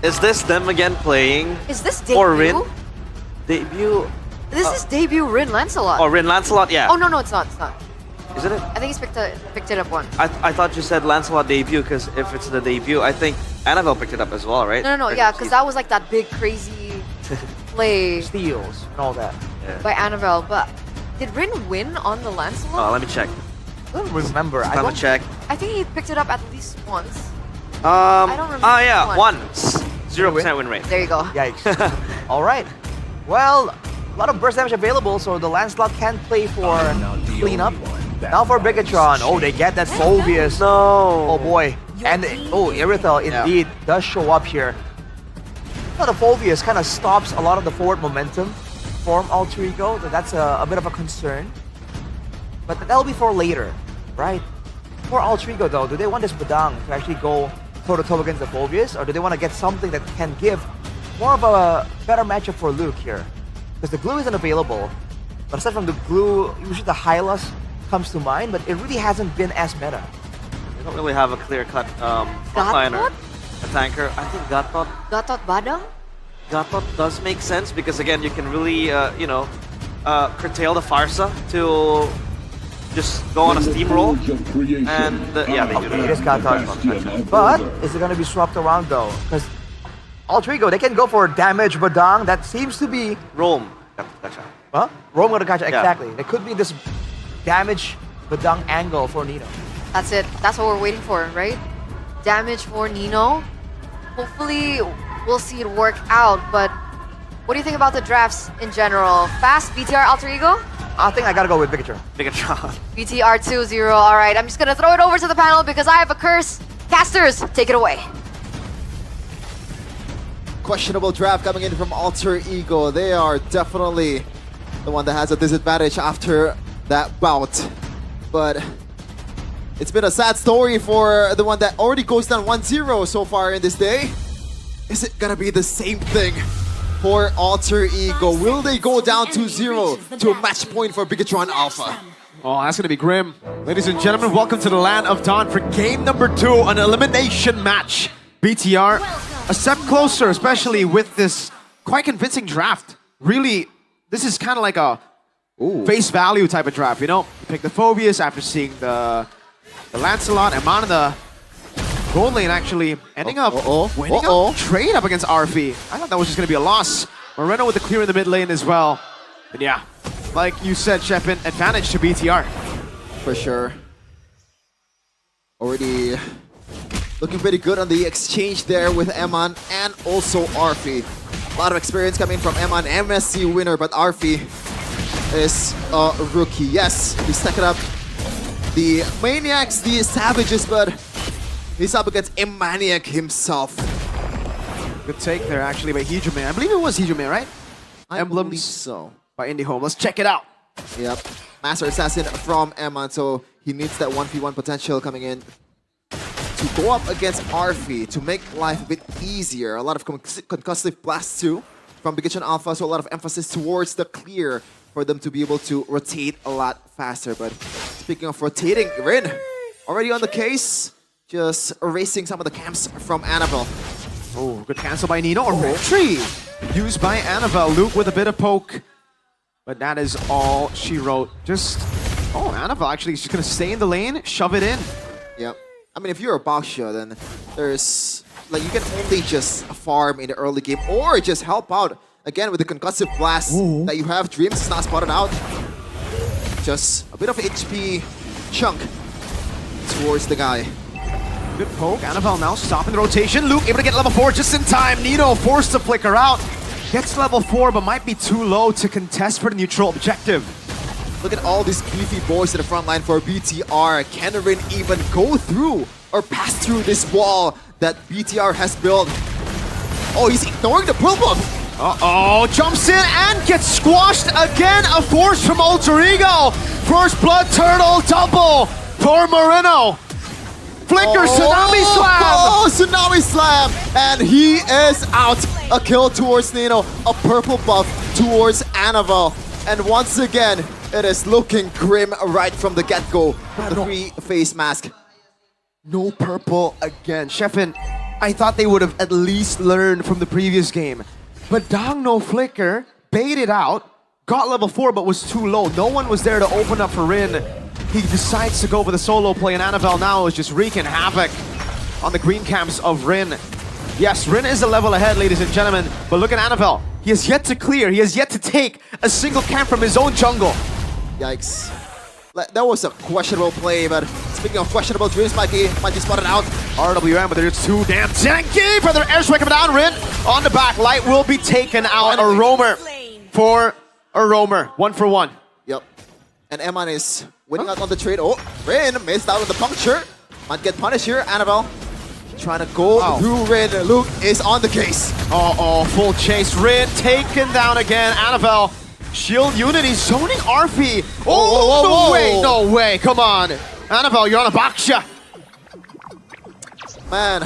Is this them again playing? Is this debut? Or Rin? Debut? This is debut Rin Lancelot. Oh, Rin Lancelot, yeah. Oh, no, it's not. It's not. Isn't it? I think he's picked it up one. I thought you said Lancelot debut, because if it's the debut, I think Annabelle picked it up as well, right? No, yeah, because that was like that big crazy play Steals and all that. Yeah. by Annabelle. But did Rin win on the Lancelot? Oh, let me check. I don't remember. I Let me don't check. I think he picked it up at least once. I don't remember yeah, one. once. 0% win rate. There you go. Yikes. All right. Well, a lot of burst damage available, so the Lancelot can play for cleanup. Now for Bigetron. Oh, they get that Phobius. No. Oh boy. And Irithel indeed does show up here. Now the Phobius kind of stops a lot of the forward momentum from Alter Ego. So that's a bit of a concern. But that'll be for later, right? For Alter Ego though, do they want this Badang to actually go toe-to-toe against the Phobius? Or do they want to get something that can give more of a better matchup for Luke here? Because the glue isn't available. But aside from the glue, usually the Hylas comes to mind, but it really hasn't been as meta. They don't really have a clear-cut frontliner. A tanker. I think Gatot Badang? does make sense, because again, you can really, curtail the Farsa to just go on a steamroll. And yeah, they do Okay, that. it is Gatot. But is it going to be swapped around though? Because Alter Ego, they can go for damage Badang. That seems to be... Rome. Gotcha. Huh? Rome gonna catch it, Yeah. exactly. It could be this damage Badang angle for Nino. That's it. That's what we're waiting for, right? Damage for Nino. Hopefully, we'll see it work out. But what do you think about the drafts in general? Fast BTR Alter Ego? I think I gotta go with Bigetron. Bigetron. BTR 2-0. All right, I'm just gonna throw it over to the panel because I have a curse. Casters, take it away. Questionable draft coming in from Alter Ego. They are definitely the one that has a disadvantage after that bout. But it's been a sad story for the one that already goes down 1-0 so far in this day. Is it gonna be the same thing for Alter Ego? Will they go down 2-0 to a match point for Bigetron Alpha? Oh, that's going to be grim. Ladies and gentlemen, welcome to the Land of Dawn for game number 2, an elimination match. BTR, a step closer, especially with this quite convincing draft. Really, this is kind of like a face value type of draft, you know? You pick the Phobius after seeing the Lancelot, and man in the gold lane actually ending up winning a trade up against RFE. I thought that was just going to be a loss. Moreno with the clear in the mid lane as well. And yeah, like you said, Shepin, advantage to BTR. For sure. Already looking pretty good on the exchange there with Eman and also Arfi. A lot of experience coming from Eman, MSC winner, but Arfi is a rookie. Yes, he's stacking up the Maniacs, the Savages, but he's up against Emaniac himself. Good take there actually by Hijime. I believe it was Hijime, right? I believe so. By IndieHome. Let's check it out. Yep. Master Assassin from Eman, so he needs that 1v1 potential coming in to go up against Arfi to make life a bit easier. A lot of concussive blasts too from Bigetron Alpha, so a lot of emphasis towards the clear for them to be able to rotate a lot faster. But speaking of rotating, Rin already on the case, just erasing some of the camps from Annabelle. Oh, good cancel by Nino. A retry used by Annabelle. Luke with a bit of poke. But that is all she wrote. Just, Annabelle actually, she's gonna stay in the lane, shove it in. Yep. I mean, if you're a Baksha, then there's, like, you can only just farm in the early game or just help out. Again, with the concussive blast that you have, Dreams is not spotted out. Just a bit of HP chunk towards the guy. Good poke. Annabelle now stopping the rotation. Luke able to get level 4 just in time. Nino forced to flicker out. Gets level 4, but might be too low to contest for the neutral objective. Look at all these beefy boys in the front line for BTR. Can Rin even go through or pass through this wall that BTR has built? Oh, he's ignoring the pull bomb. Uh-oh, jumps in and gets squashed again. A force from Alter Ego. First blood turtle double for Moreno. Flicker, Tsunami Slam! Oh, Tsunami Slam! And he is out. A kill towards Nino. A purple buff towards Annabelle. And once again, it is looking grim right from the get-go. The 3-face mask. No purple again. Shepin, I thought they would have at least learned from the previous game. But Dong No Flicker baited out, got level 4 but was too low. No one was there to open up for Rin. He decides to go for the solo play, and Annabelle now is just wreaking havoc on the green camps of Rin. Yes, Rin is a level ahead, ladies and gentlemen, but look at Annabelle. He has yet to clear, he has yet to take a single camp from his own jungle. Yikes. That was a questionable play, but speaking of questionable, Dreams might be spotted out. RWM, but they're just too damn tanky for their airstrike coming down. Rin on the back, Light will be taken out. A roamer for a roamer, 1 for 1. Yep. And Eman is winning out on the trade. Oh, Rin missed out on the puncture. Might get punished here. Annabelle trying to go through Rin. Luke is on the case. Uh-oh, full chase. Rin taken down again. Annabelle, shield unity, zoning Arfi. Oh, no way, no way, come on. Annabelle, you're on a baksha. Man,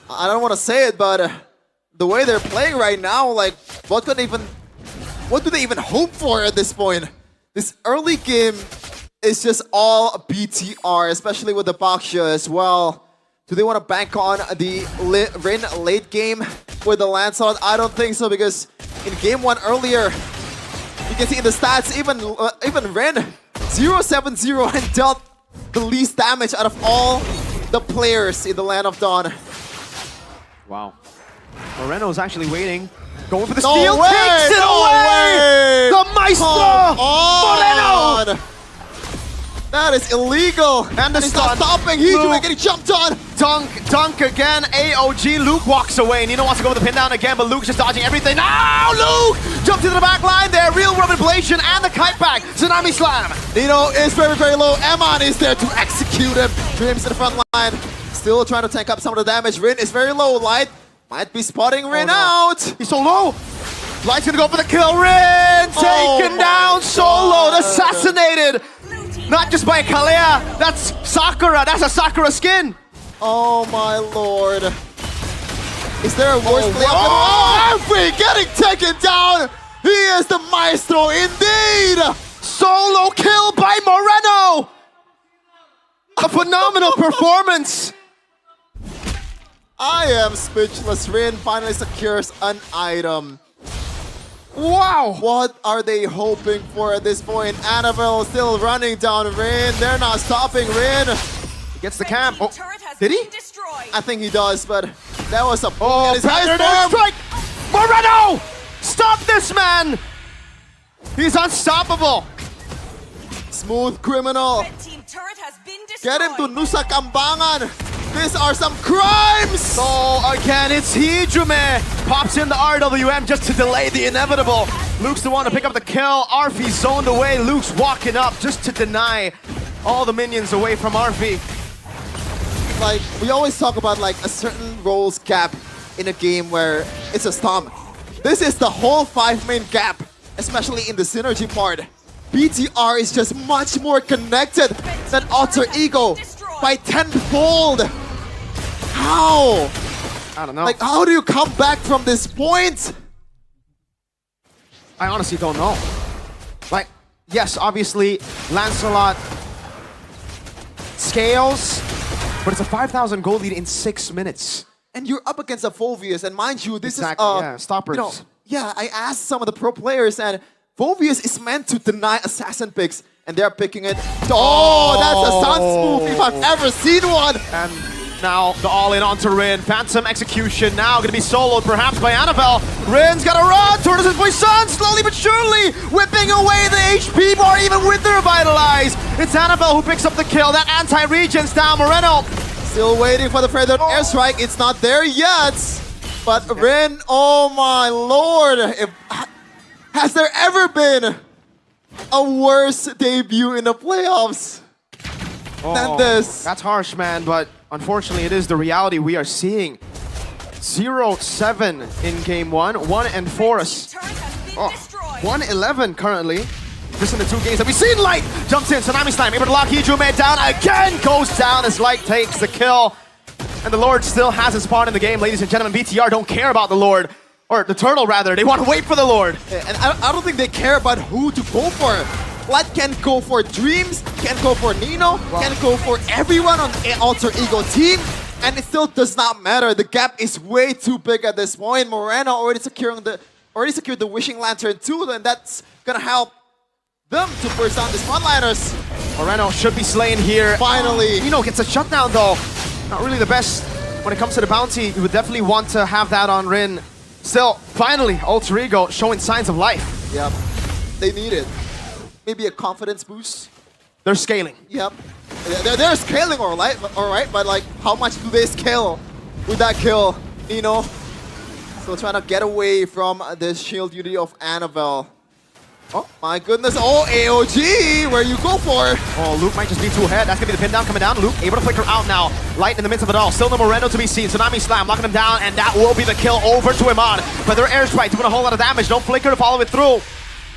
I don't want to say it, but the way they're playing right now, like, what do they even hope for at this point? This early game is just all BTR, especially with the baksha as well. Do they want to bank on the Rin late game with the Lancelot? I don't think so, because in game 1 earlier, you can see in the stats, even Rin 0-7-0 and dealt the least damage out of all the players in the Land of Dawn. Wow. Moreno's actually waiting. Going for the No steal, way! takes it No away! way! The Maestro! Moreno! That is illegal! And the he's not stun. stopping, he's Luke. getting jumped on! Dunk again, AOG. Luke walks away. Nino wants to go with the pin down again, but Luke's just dodging everything. Now Luke jumps into the back line there. Real Robin Blation and the kite back. Tsunami Slam. Nino is very, very low. Eman is there to execute him. Dreams in the front line. Still trying to tank up some of the damage. Rin is very low. Light might be spotting Rin out. He's so low. Light's gonna go for the kill. Rin taken down solo. Assassinated. Not just by Kalea. That's Sakura. That's a Sakura skin. Oh my lord. Is there a worse play? wow. Arfi getting taken down. He is the maestro indeed. Solo kill by Moreno. A phenomenal performance. I am speechless. Rin finally secures an item. Wow. What are they hoping for at this point? Annabelle still running down Rin. They're not stopping Rin. He gets the camp. Oh, did he? I think he does, but that was a Oh, at his highest pattern form. strike! Moreno! Stop this man! He's unstoppable. Smooth criminal. Get him to Nusa Kambangan. These are some crimes. So again, it's Hijume. Pops in the RWM just to delay the inevitable. Luke's the one to pick up the kill. Arfi zoned away. Luke's walking up just to deny all the minions away from Arfi. Like, we always talk about like a certain roles gap in a game where it's a stomp. This is the whole 5-main gap, especially in the synergy part. BTR is just much more connected than Alter Ego by 10-fold. How? I don't know. Like, how do you come back from this point? I honestly don't know. Like, yes, obviously, Lancelot scales, but it's a 5,000 gold lead in 6 minutes. And you're up against a Phoveus, and mind you, this Exactly, is yeah, stoppers. You know, yeah, I asked some of the pro players, and Phoveus is meant to deny assassin picks, and they're picking it. Oh, that's a Suns move if I've ever seen one. And now the all-in onto Rin. Phantom execution now going to be soloed perhaps by Annabelle. Rin's got to run towards his boy Sun, slowly but surely whipping away the HP bar even with the Revitalize. It's Annabelle who picks up the kill. That anti-regen's down. Moreno. Still waiting for the further airstrike. It's not there yet. But Rin, oh my lord. Has there ever been a worse debut in the playoffs than this? That's harsh, man, but unfortunately it is the reality we are seeing. 0-7 in game 1, 1-4. 1-11 currently. Just in the 2 games that we've seen. Light jumps in, Tsunami Slime, able to lock Hijume down again, goes down as Light takes the kill. And the Lord still has his spot in the game, ladies and gentlemen. BTR don't care about the Lord, or the Turtle rather, they want to wait for the Lord. And I don't think they care about who to go for. Light can go for Dreams, can go for Nino, can go for everyone on Alter Ego team, And it still does not matter. The gap is way too big at this point. Moreno already secured the Wishing Lantern too, and that's gonna help them to burst down the frontliners. Moreno should be slain here. Finally. Nino gets a shutdown though. Not really the best when it comes to the bounty. You would definitely want to have that on Rin. Still, finally, Alter Ego showing signs of life. Yep. They need it. Maybe a confidence boost. They're scaling. Yep. They're scaling all right, but like, how much do they scale with that kill, Nino? So trying to get away from the shield duty of Annabelle. Oh my goodness, oh AOG, where you go for? Oh, Luke might just be too ahead. That's gonna be the pin down coming down. Luke able to flicker out now. Light in the midst of it all. Still no Moreno to be seen. Tsunami Slam locking him down, and that will be the kill over to Iman. But their airstrike doing a whole lot of damage. No flicker to follow it through.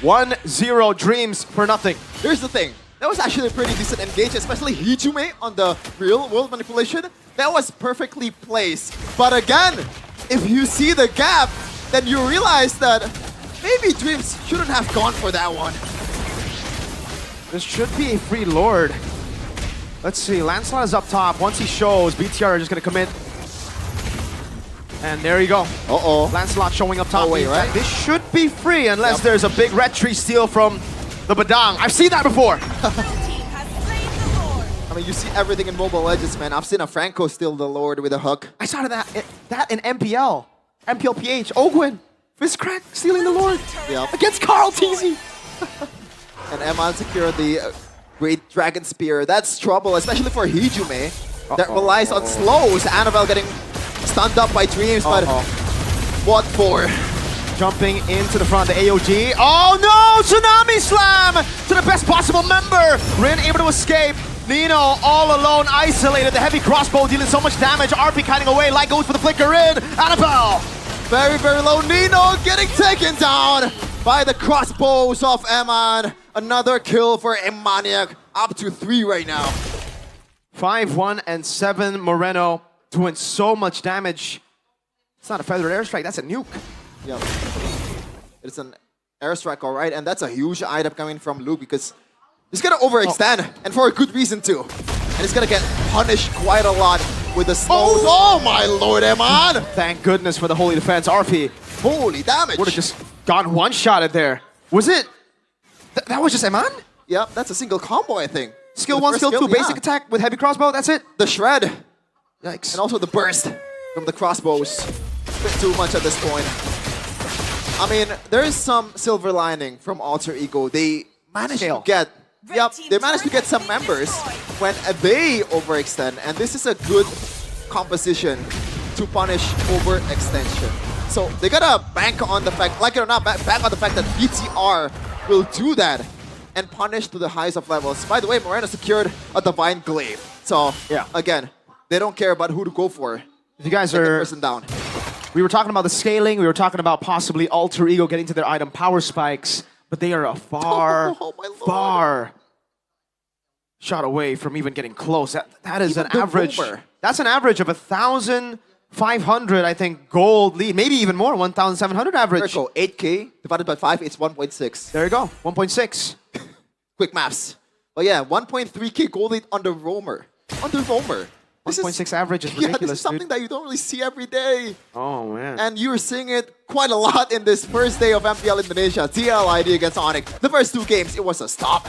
1-0 Dreams for nothing. Here's the thing. That was actually a pretty decent engage, especially Hijume on the real world manipulation. That was perfectly placed. But again, if you see the gap, then you realize that maybe Dreams shouldn't have gone for that one. This should be a free Lord. Let's see, Lancelot is up top. Once he shows, BTR are just gonna commit. And there you go. Uh-oh. Lancelot showing up top. Oh, wait, right? This should be free unless there's a big red tree steal from the Badang. I've seen that before. I mean, you see everything in Mobile Legends, man. I've seen a Franco steal the Lord with a hook. I saw that in MPL. MPL PH. Ogwin. Fistcrack stealing the Lord. Yep. Against Carl TZ. And Eman secured the Great Dragon Spear. That's trouble, especially for Hijume. That relies on slows. Annabelle getting stunned up by Dreams, but what for? Jumping into the front, the AOG. Oh no! Tsunami Slam to the best possible member. Rin able to escape. Nino all alone, isolated. The heavy crossbow dealing so much damage. RP kiting away. Light goes for the flicker in. Annabelle. Very, very low. Nino getting taken down by the crossbows of Eman. Another kill for Emaniac. Up to 3 right now. 5-1 and 7. Moreno doing so much damage. It's not a feathered airstrike, that's a nuke. Yep. It's an airstrike, all right. And that's a huge item coming from Luke because he's going to overextend. And for a good reason, too. And he's going to get punished quite a lot with the slows. Oh my lord, Eman! Thank goodness for the holy defense. RP. Holy damage. Would have just gone one-shotted there. Was it? That was just Eman? Yep, that's a single combo, I think. Skill 1, skill 2, basic attack with heavy crossbow, that's it? The shred. Yikes. And also the burst from the crossbows. A bit too much at this point. I mean, there is some silver lining from Alter Ego. They managed to get... Yep, they managed to get some members when they overextend. And this is a good composition to punish overextension. So they gotta bank on the fact, like it or not, bank on the fact that BTR will do that and punish to the highest of levels. By the way, Moreno secured a Divine Glaive. So, again, they don't care about who to go for. You guys are... person down. We were talking about the scaling. We were talking about possibly Alter Ego getting to their item power spikes. But they are a far shot away from even getting close. That is Even an the average... rover. That's an average of 1,500, I think, gold lead. Maybe even more, 1,700 average. There you go, 8K divided by 5, it's 1.6. There you go, 1.6. Quick maths. But yeah, 1.3K gold lead on the roamer. On the roamer. 1.6 average is ridiculous, this is something that you don't really see every day. Oh, man. And you're seeing it quite a lot in this first day of MPL Indonesia. TLID against Onyx. The first 2 games, it was a stop.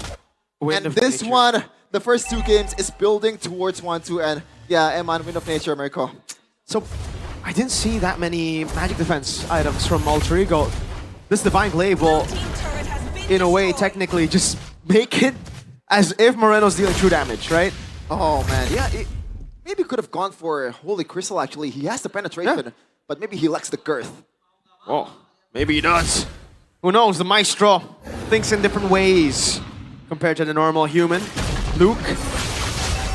Wind and of this nature. one, the first 2 games is building towards 1-2. And yeah, Eman, Wind of Nature, Americo. So, I didn't see that many magic defense items from Alter Ego. This Divine Glaive will, in a way, technically just make it as if Moreno's dealing true damage, right? Oh, man. Yeah, maybe could have gone for Holy Crystal, actually. He has the penetration, but maybe he lacks the girth. Oh, maybe he does. Who knows? The Maestro thinks in different ways compared to the normal human. Luke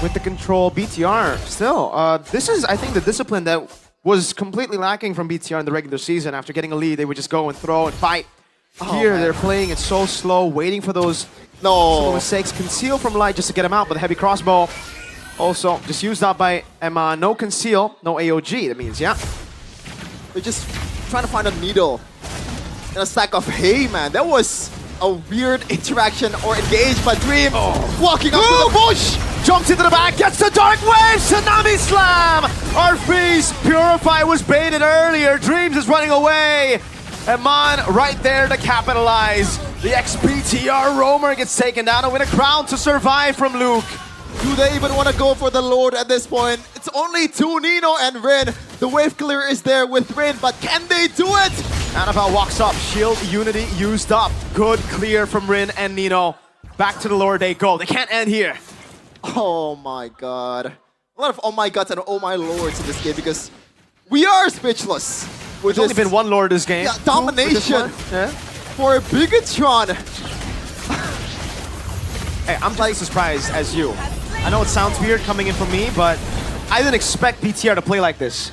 with the control. BTR still. This is, I think, the discipline that was completely lacking from BTR in the regular season. After getting a lead, they would just go and throw and fight. Here, they're playing it so slow, waiting for those little mistakes. Conceal from Light just to get him out, but the heavy crossbow also just used up by Emma. No conceal, no AOG, that means, yeah. They're just trying to find a needle in a stack of hay, man. That was a weird interaction or engage by Dream. Walking up to the bush. Jumps into the back, gets the Dark Wave, Tsunami Slam! Arfi's Purify was baited earlier. Dreams is running away. And Mon right there to capitalize. The ex-BTR roamer gets taken down and win a crown to survive from Luke. Do they even want to go for the Lord at this point? It's only two, Nino and Rin. The wave clear is there with Rin, but can they do it? Annabelle walks up, shield unity used up. Good clear from Rin and Nino. Back to the Lord they go. They can't end here. Oh my god. A lot of oh my gods and oh my lords in this game because we are speechless. With There's only been one Lord this game. Yeah, domination Yeah. for Bigetron. Hey, I'm just as surprised as you. I know it sounds weird coming in from me, but I didn't expect BTR to play like this.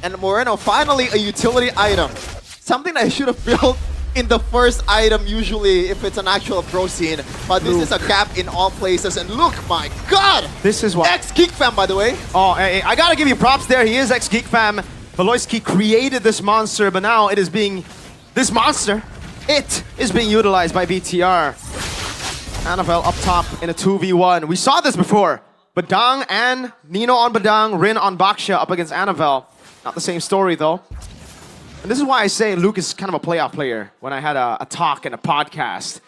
And Moreno, finally a utility item. Something I should have built in the first item usually if it's an actual pro scene. But this is a gap in all places. And look, my god! This is what... Ex-Geek Fam, by the way. Oh, hey, I gotta give you props there. He is ex-Geek Fam. Veloisky created this monster, but now it is being... This monster, it is being utilized by BTR. Annabelle up top in a 2v1. We saw this before. Badang and Nino on Badang, Rin on Baksha up against Annabelle. Not the same story though. And this is why I say Luke is kind of a playoff player when I had a talk and a podcast.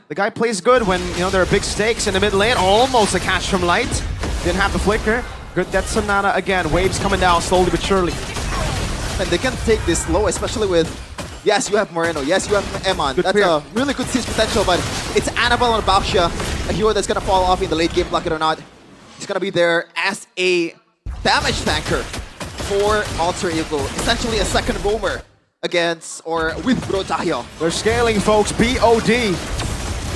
The guy plays good when there are big stakes in the mid lane. Almost a catch from Light. Didn't have the flicker. Good Death Sonata again. Waves coming down slowly but surely. And they can take this slow, especially with... Yes, you have Moreno. Yes, you have Eman. Good That's clear. a really good siege potential, but it's Annabelle and Baksha, a hero that's going to fall off in the late game, like it or not. He's going to be there as a damage tanker for Alter Ego. Essentially a second roamer against or with Brotayo. They're scaling, folks. BOD.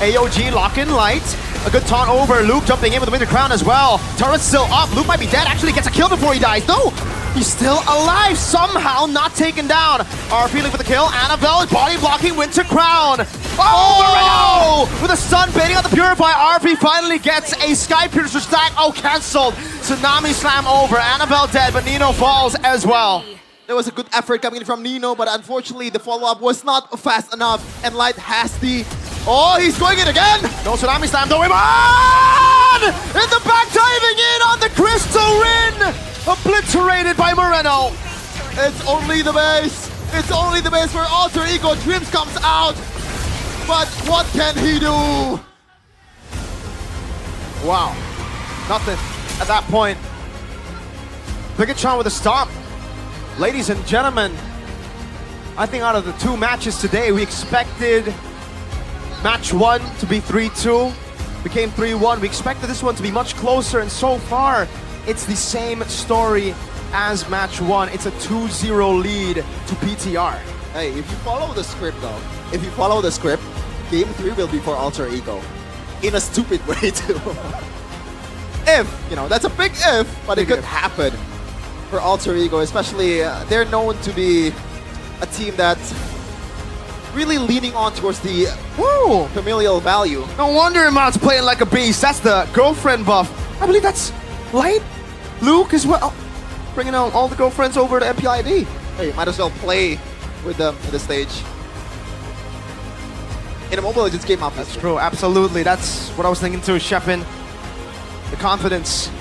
AOG lock in Light. A good taunt over. Luke jumping in with the Winter Crown as well. Turret's still up. Luke might be dead. Actually gets a kill before he dies. No! He's still alive. Somehow not taken down. Are feeling for the kill. Annabelle body blocking Winter Crown. Oh! With a stun baiting on the Purify. RP finally gets a Sky Piercer stack. Oh, cancelled. Tsunami slam over. Annabelle dead, but Nino falls as well. There was a good effort coming in from Nino, but unfortunately the follow-up was not fast enough, and Light has the... Oh, he's going in again! No Tsunami slam, though. On! In the back, diving in on the Crystal Rin! Obliterated by Moreno. It's only the base! It's only the base where Alter Ego Dreams comes out! But what can he do? Wow. Nothing at that point. Bigetron with a stomp. Ladies and gentlemen, I think out of the two matches today, we expected match 1 to be 3-2, became 3-1. We expected this one to be much closer, and so far, it's the same story as match 1. It's a 2-0 lead to BTR. Hey, if you follow the script though, if you follow the script, game 3 will be for Alter Ego. In a stupid way too. If, that's a big if, but it could happen for Alter Ego, especially they're known to be a team that's really leaning on towards the familial value. No wonder Iman's playing like a beast. That's the girlfriend buff. I believe that's Light, Luke as well. Bringing out all the girlfriends over to MPLID. Hey, might as well play with them in the stage. In a Mobile Legends game, obviously. That's true, absolutely. That's what I was thinking too, Shepin. The confidence